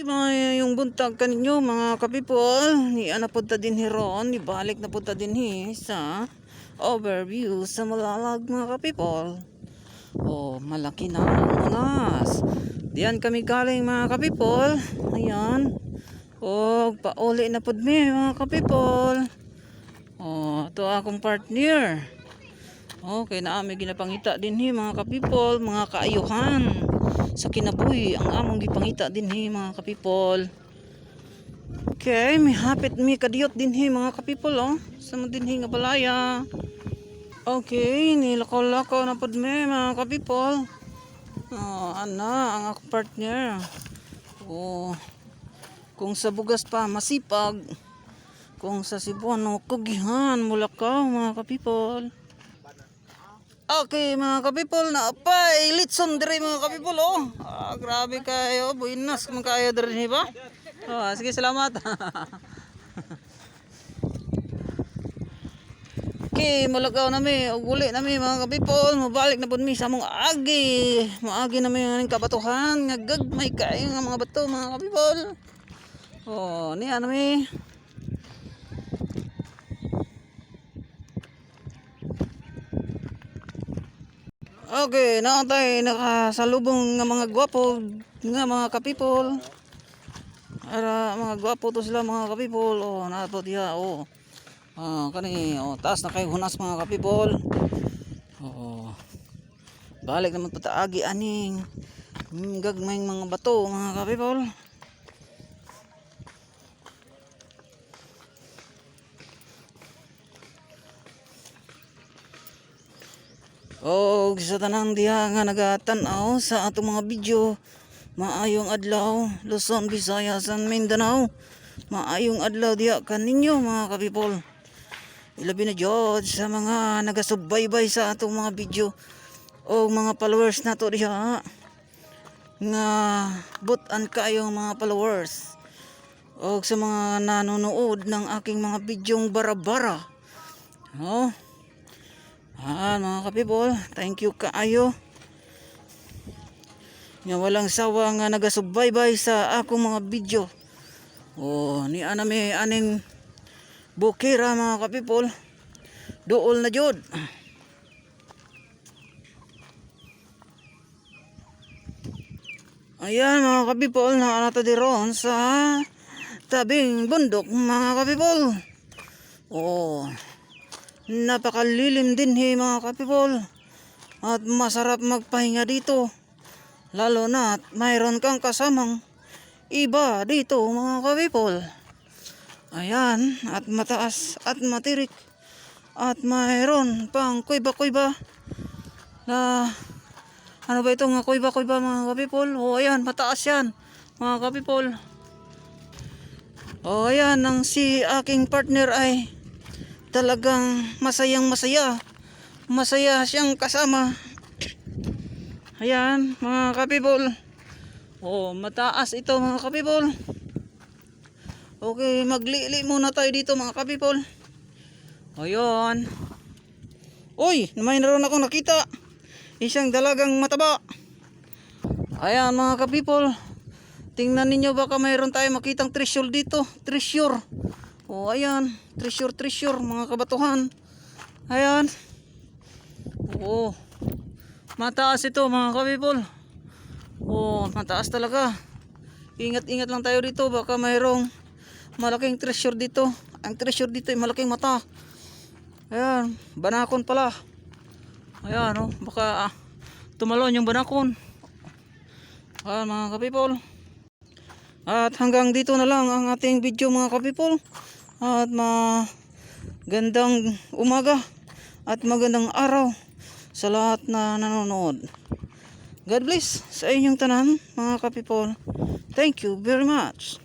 Yung buntag kaninyo mga kapipol, ni ana punta din hiron, ibalik na punta din sa overview sa Malalag mga kapipol. Oh, malaki na ang unas. Diyan kami galing mga kapipol. Ayan. Oh, pauli na pud mi mga kapipol. Oh, to akong partner. Okay, naami ginapangita din mga kapipol, mga kaayuhan sa kinabuhi ang among gipangita din mga kapipol. Okay, may hapit mi kadiyot din mga kapipol sa din nga balaya. Okay, nilakaw-lakaw na pud mi mga kapipol. Ana ang akong partner. Oh, kung sa bugas pa masipag, kung sa Cebuano kugihan mulakaw mga kapipol. Okay mga kapipol, naapay litson diri mga kapipol grabe kayo, buinas man kayo diri ba? Sige salamat. Okay, malagaw nami, uli nami mga kapipol, mabalik na pud mi sa among agi. Maagi nami ang kabatuhan, nga gagmay kayo nga mga bato mga kapipol. Niya nami. Okay, naantay nakasalubong nga mga gwapo nga mga kapipol. Ara mga gwapo to sila mga kapipol. Nato diha kani taas na kay hunas mga kapipol. Balik naman pataagi aning gagmayng mga bato mga kapipol. Sa tanang diha nga nagatanaw sa atong mga video, maayong adlaw Luzon, Visayas, and Mindanao. Maayong adlaw diha kaninyo mga kapipol. Ilabi na jud sa mga nagasubaybay sa atong mga video o mga followers nato diha nga butan kayong mga followers o sa mga nanonood ng aking mga bidyong bara-bara. Mga kapipol, thank you kaayo nga walang sawa nga nagasubaybay sa akong mga video. Ni anami aning bukira mga kapipol, duol na jud. Ayan mga kapipol, naanata diron sa tabing bundok mga kapipol. Napakalilim din mga kapipol at masarap magpahinga dito, lalo na at mayroon kang kasamang iba dito mga kapipol. Ayan, at mataas at matirik at mayroon pang kuiba-kuiba na ano ba ito nga kuiba-kuiba mga kapipol. Ayan, mataas yan mga kapipol. Ayan, ang si aking partner ay talagang masaya siyang kasama. Ayan mga kapipol, mataas ito mga kapipol. Okay, maglili muna tayo dito mga kapipol. Ayan, may naroon ako nakita, isang dalagang mataba. Ayan mga kapipol, tingnan ninyo, baka mayroon tayo makitang treasure dito. Treasure. Ayan, treasure mga kabatuhan. Ayan. Mataas ito mga kapipol. Mataas talaga. Ingat-ingat lang tayo dito, baka mayroong malaking treasure dito. Ang treasure dito ay malaking mata. Ayan, banakon pala. Ayan baka tumalon yung banakon. Ayan mga kapipol. At hanggang dito na lang ang ating video mga kapipol. At magandang umaga at magandang araw sa lahat na nanonood. God bless sa inyong tanan mga kapipol. Thank you very much.